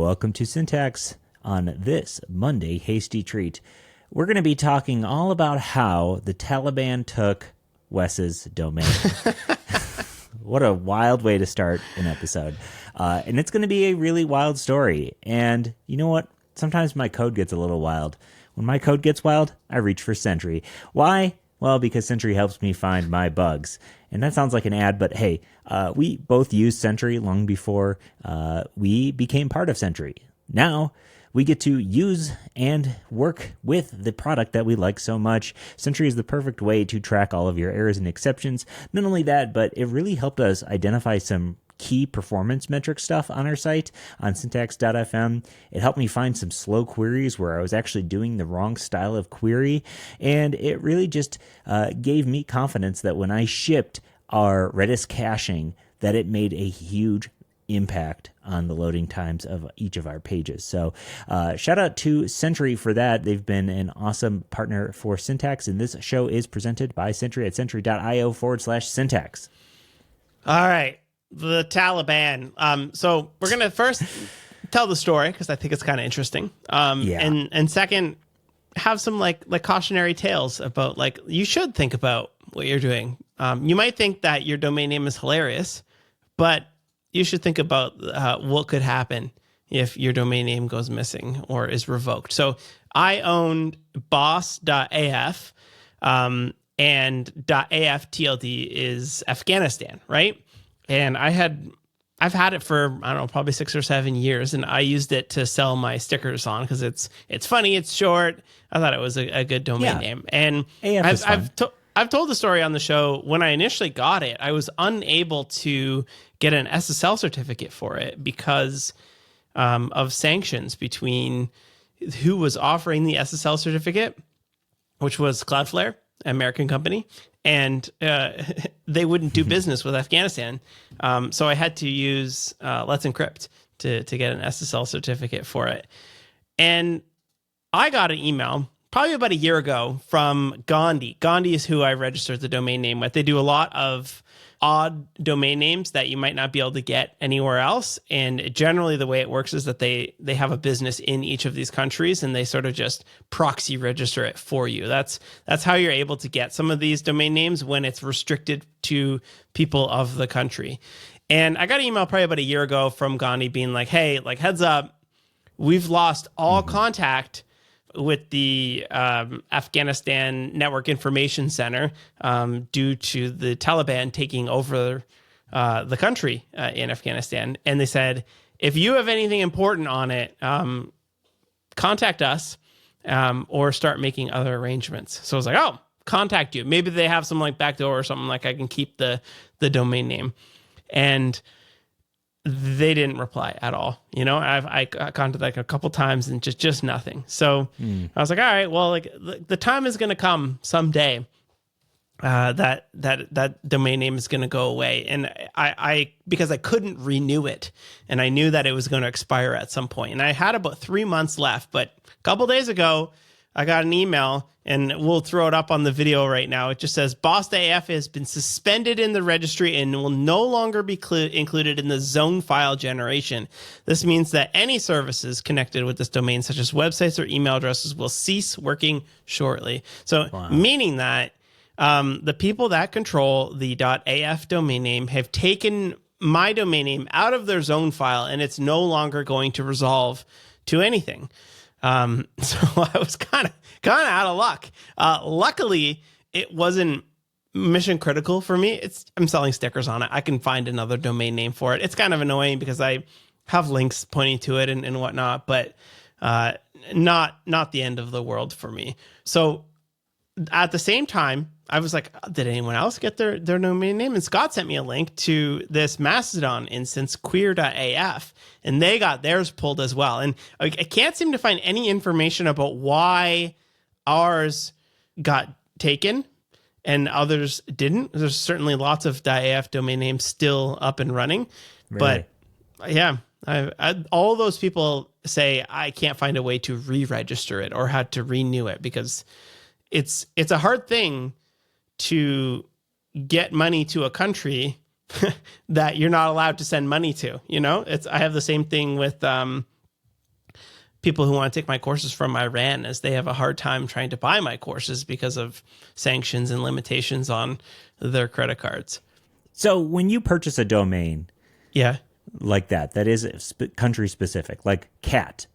welcome to Syntax on this Monday Hasty Treat. We're going to be talking all about how the Taliban took Wes's domain. What a wild way to start an episode. And it's going to be a really wild story. And you know what? Sometimes my code gets a little wild. When my code gets wild, I reach for Sentry. Why? Well, because Sentry helps me find my bugs. And that sounds like an ad, but hey, we both used Sentry long before we became part of Sentry. Now, we get to use and work with the product that we like so much. Sentry is the perfect way to track all of your errors and exceptions. Not only that, but it really helped us identify some key performance metric stuff on our site on syntax.fm. It helped me find some slow queries where I was actually doing the wrong style of query. And it really just gave me confidence that when I shipped our Redis caching, that it made a huge impact on the loading times of each of our pages. So shout out to Sentry for that. They've been an awesome partner for Syntax, and this show is presented by Sentry at sentry.io/syntax. All right, the Taliban. So we're going to first tell the story because I think it's kind of interesting. And second, have some like cautionary tales about like you should think about what you're doing. You might think that your domain name is hilarious, but you should think about what could happen if your domain name goes missing or is revoked. So I owned boss.af, and .af TLD is Afghanistan, right? And I've had it for, I don't know, probably 6 or 7 years, and I used it to sell my stickers on because it's funny, it's short. I thought it was a good domain name. And I've told the story on the show. When I initially got it, I was unable to get an SSL certificate for it because of sanctions between who was offering the SSL certificate, which was Cloudflare, an American company, and they wouldn't do business with Afghanistan. So I had to use Let's Encrypt to get an SSL certificate for it. And I got an email probably about a year ago from Gandhi. Gandhi is who I registered the domain name with. They do a lot of odd domain names that you might not be able to get anywhere else. And generally the way it works is that they have a business in each of these countries and they sort of just proxy register it for you. That's how you're able to get some of these domain names when it's restricted to people of the country. And I got an email probably about a year ago from Gandhi being like, hey, like heads up, we've lost all contact with the Afghanistan Network Information Center due to the Taliban taking over the country in Afghanistan. And they said, if you have anything important on it, contact us or start making other arrangements. So I was like, oh, contact you. Maybe they have some like backdoor or something like I can keep the domain name. And they didn't reply at all. You know, I contacted like a couple times and just nothing. So I was like, all right, well, like the time is going to come someday that domain name is going to go away. And I because I couldn't renew it and I knew that it was going to expire at some point. And I had about 3 months left, but a couple days ago, I got an email, and we'll throw it up on the video right now. It just says, Boss.af has been suspended in the registry and will no longer be included in the zone file generation. This means that any services connected with this domain, such as websites or email addresses, will cease working shortly. So meaning that the people that control the .af domain name have taken my domain name out of their zone file, and it's no longer going to resolve to anything. So I was kind of out of luck. Luckily, it wasn't mission critical for me. I'm selling stickers on it. I can find another domain name for it. It's kind of annoying because I have links pointing to it and whatnot, but not the end of the world for me. So at the same time, I was like, did anyone else get their domain name? And Scott sent me a link to this Mastodon instance, queer.af, and they got theirs pulled as well. And I can't seem to find any information about why ours got taken and others didn't. There's certainly lots of .af domain names still up and running. Really? But yeah, all those people say I can't find a way to re-register it or how to renew it because it's a hard thing to get money to a country that you're not allowed to send money to. You know, I have the same thing with people who want to take my courses from Iran, as they have a hard time trying to buy my courses because of sanctions and limitations on their credit cards. So when you purchase a domain Yeah. like that is country specific, like cat.cat,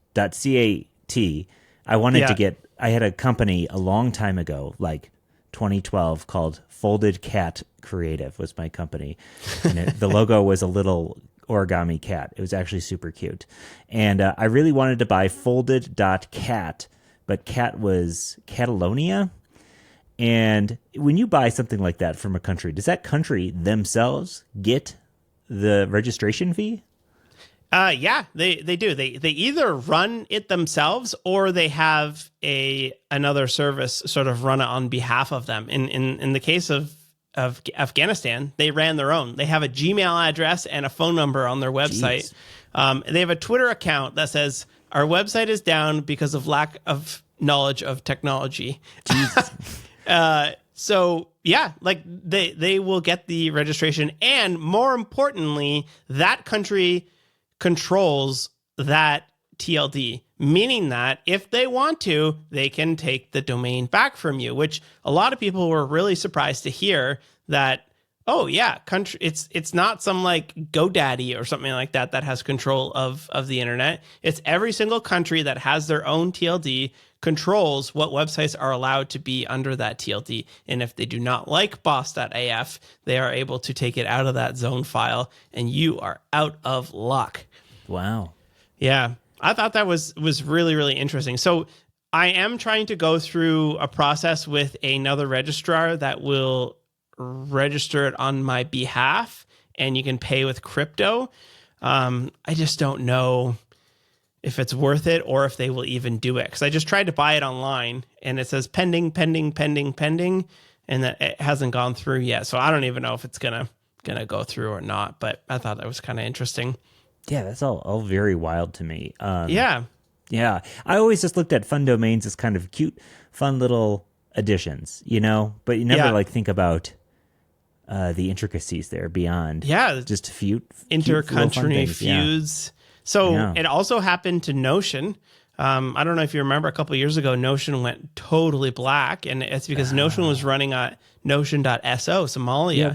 I had a company a long time ago, like 2012, called Folded Cat Creative was my company. And the logo was a little origami cat. It was actually super cute. And I really wanted to buy folded.cat, but cat was Catalonia. And when you buy something like that from a country, does that country themselves get the registration fee? Yeah, they do. They either run it themselves or they have another service sort of run it on behalf of them. In the case of Afghanistan, they ran their own. They have a Gmail address and a phone number on their website. They have a Twitter account that says, "Our website is down because of lack of knowledge of technology." So yeah, like they will get the registration, and more importantly, that country controls that TLD, meaning that if they want to, they can take the domain back from you, which a lot of people were really surprised to hear that, oh yeah, country, it's not some like GoDaddy or something like that has control of the internet. It's every single country that has their own TLD controls what websites are allowed to be under that TLD. And if they do not like boss.af, they are able to take it out of that zone file, and you are out of luck. Wow. Yeah, I thought that was really, really interesting. So I am trying to go through a process with another registrar that will register it on my behalf, and you can pay with crypto. I just don't know if it's worth it or if they will even do it. Because I just tried to buy it online, and it says pending, and that it hasn't gone through yet. So I don't even know if it's gonna go through or not. But I thought that was kind of interesting. Yeah, that's all very wild to me. Yeah. I always just looked at fun domains as kind of cute, fun little additions, but you never like think about the intricacies there beyond. Yeah, just intercountry feuds. Yeah. So it also happened to Notion. I don't know if you remember, a couple of years ago, Notion went totally black, and it's because Notion was running on Notion.so, Somalia. Yeah,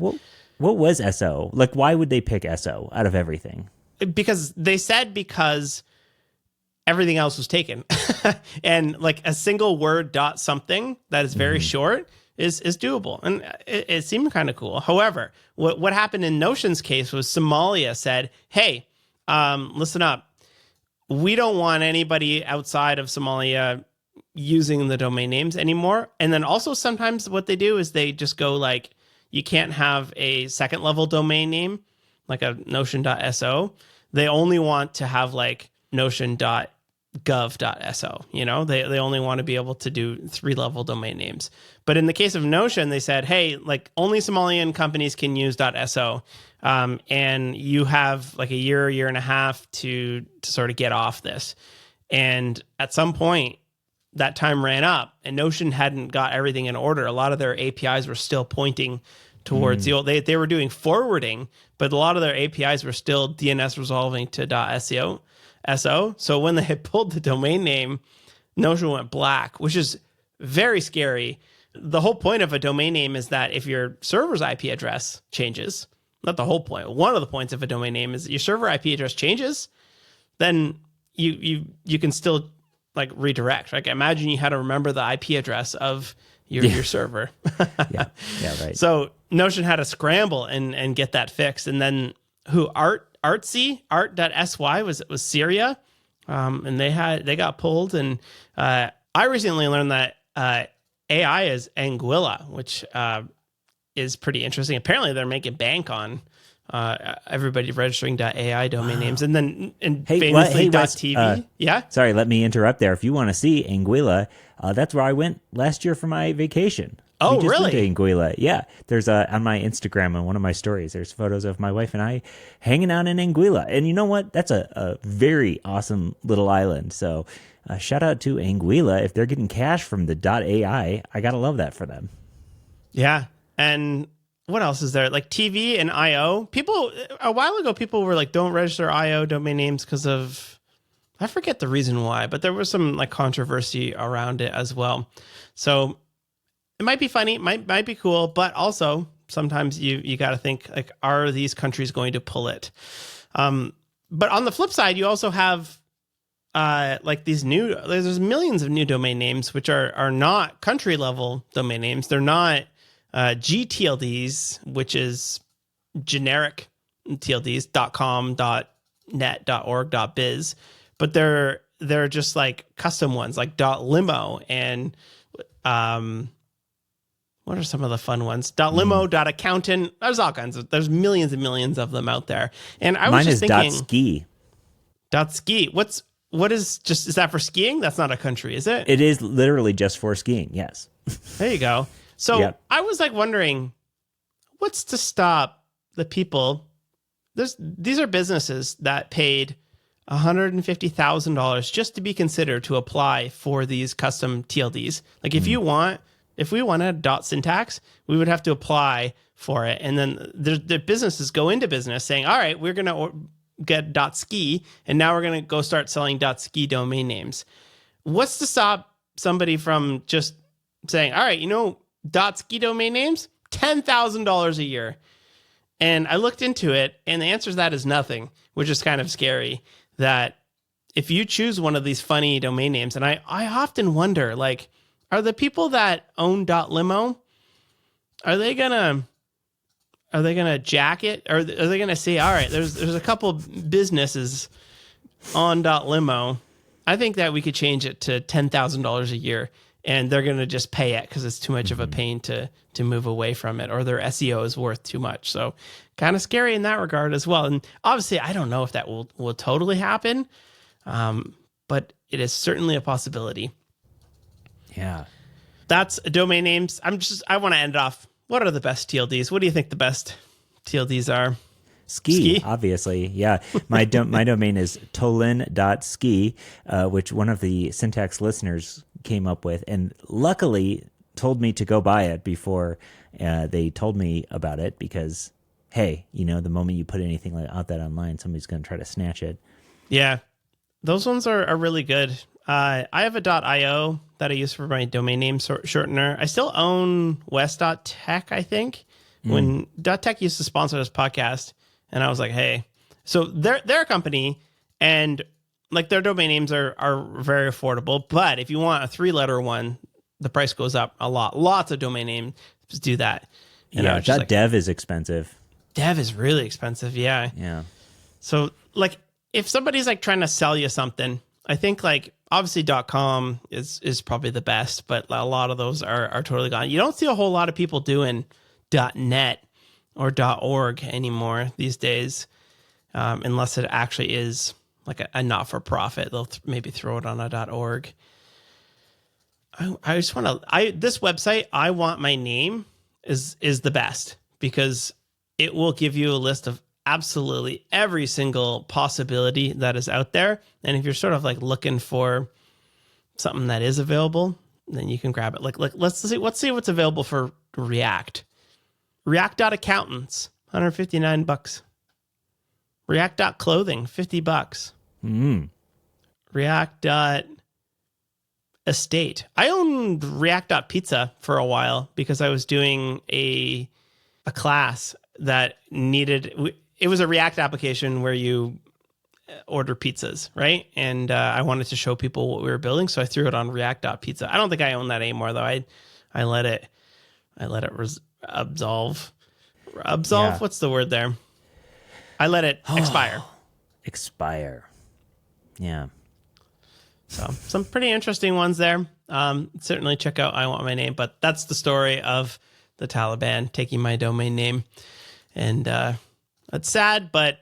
what was SO? Like, why would they pick SO out of everything? Because they said because everything else was taken. And like a single word dot something that is very short is doable. And it seemed kind of cool. However, what happened in Notion's case was Somalia said, hey, listen up. We don't want anybody outside of Somalia using the domain names anymore. And then also sometimes what they do is they just go like, you can't have a second level domain name, like a notion.so. They only want to have like notion.gov.so. They only want to be able to do 3-level domain names. But in the case of Notion, they said, hey, like only Somalian companies can use .so. And you have like a year and a half to sort of get off this. And at some point, that time ran up, and Notion hadn't got everything in order. A lot of their APIs were still pointing towards the old. They were doing forwarding, but a lot of their APIs were still DNS resolving to .so. So when they had pulled the domain name, Notion went black, which is very scary. The whole point of a domain name is that if your server's IP address changes, not the whole point, one of the points of a domain name is that your server IP address changes, then you can still like redirect. Like imagine you had to remember the IP address of your server. yeah, right. So Notion had to scramble and get that fixed. And then art.sy was Syria. And they got pulled. And I recently learned that AI is Anguilla, which is pretty interesting. Apparently they're making bank on everybody registering .ai domain names, and then famously .tv. Yeah. Sorry, let me interrupt there. If you want to see Anguilla, that's where I went last year for my vacation. Oh, we just really? Went to Anguilla. Yeah. There's on my Instagram and one of my stories, there's photos of my wife and I hanging out in Anguilla. And you know what? That's a very awesome little island. So shout out to Anguilla. If they're getting cash from the .ai, I got to love that for them. Yeah. And what else is there? Like TV and IO. People, a while ago, people were like, don't register IO domain names because of I forget the reason why, but there was some like controversy around it as well. So it might be funny, might be cool, but also sometimes you got to think like, are these countries going to pull it? But on the flip side, you also have like there's millions of new domain names which are not country level domain names. They're not GTLDs, which is generic TLDs, .com, .net, .org, .biz, but they're just like custom ones like .limo and what are some of the fun ones? .limo, .accountant. There's millions and millions of them out there. And I was Mine just is thinking, .ski. .ski. Is that for skiing? That's not a country, is it? It is literally just for skiing. Yes. There you go. So Yep. I was like wondering, what's to stop the people? These are businesses that paid $150,000 just to be considered to apply for these custom TLDs. Like if we wanted .syntax, we would have to apply for it. And then the businesses go into business saying, all right, we're going to get .ski, and now we're going to go start selling .ski domain names. What's to stop somebody from just saying, all right, .ski domain names, $10,000 a year. And I looked into it, and the answer to that is nothing, which is kind of scary. That if you choose one of these funny domain names, and I often wonder, like, are the people that own .limo, are they gonna jack it, or are they gonna say, all right, there's a couple businesses on .limo, I think that we could change it to $10,000 a year, and they're gonna just pay it because it's too much of a pain to move away from it, or their SEO is worth too much. So kind of scary in that regard as well. And obviously, I don't know if that will totally happen, but it is certainly a possibility. Yeah. That's domain names. I want to end off. What are the best TLDs? What do you think the best TLDs are? Ski, obviously. Yeah. My domain is tolin.ski, which one of the Syntax listeners came up with, and luckily told me to go buy it before they told me about it, because, hey, the moment you put anything like out that online, somebody's going to try to snatch it. Yeah. Those ones are really good. I have a .io that I use for my domain name shortener. I still own west.tech, I think. When .tech used to sponsor this podcast, and I was like, hey. So they're a company, and like their domain names are very affordable. But if you want a 3-letter one, the price goes up a lot. Lots of domain names do that. And yeah, .dev is expensive. Dev is really expensive, yeah. Yeah. So like if somebody's like trying to sell you something, I think like obviously .com is probably the best, but a lot of those are totally gone. You don't see a whole lot of people doing .net or .org anymore these days, unless it actually is like a not-for-profit. They'll maybe throw it on a .org. I just want to. This website, I Want My Name, is the best, because it will give you a list of absolutely every single possibility that is out there. And if you're sort of like looking for something that is available, then you can grab it. Like let's see what's available for React. React.accountants, $159. React.clothing, $50. React.estate. I owned React.pizza for a while because I was doing a class that needed. It was a React application where you order pizzas, right? And I wanted to show people what we were building, so I threw it on React.pizza. I don't think I own that anymore, though. I let it absolve. Yeah. What's the word there? I let it expire. Expire. Yeah. So some pretty interesting ones there. Certainly check out I Want My Name, but that's the story of the Taliban taking my domain name. And it's sad, but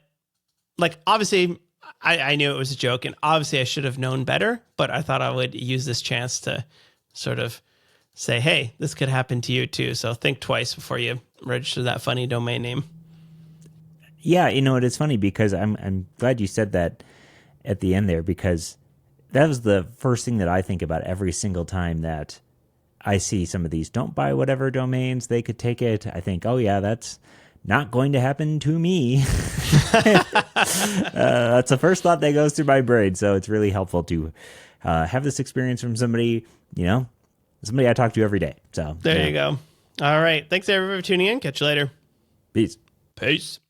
like obviously I knew it was a joke, and obviously I should have known better, but I thought I would use this chance to sort of say, hey, this could happen to you too. So think twice before you register that funny domain name. Yeah, it's funny because I'm glad you said that at the end there, because that was the first thing that I think about every single time that I see some of these don't buy whatever domains, they could take it. I think, oh yeah, that's not going to happen to me. That's the first thought that goes through my brain. So it's really helpful to have this experience from somebody, somebody I talk to every day. So there you go. All right. Thanks everybody for tuning in. Catch you later. Peace. Peace.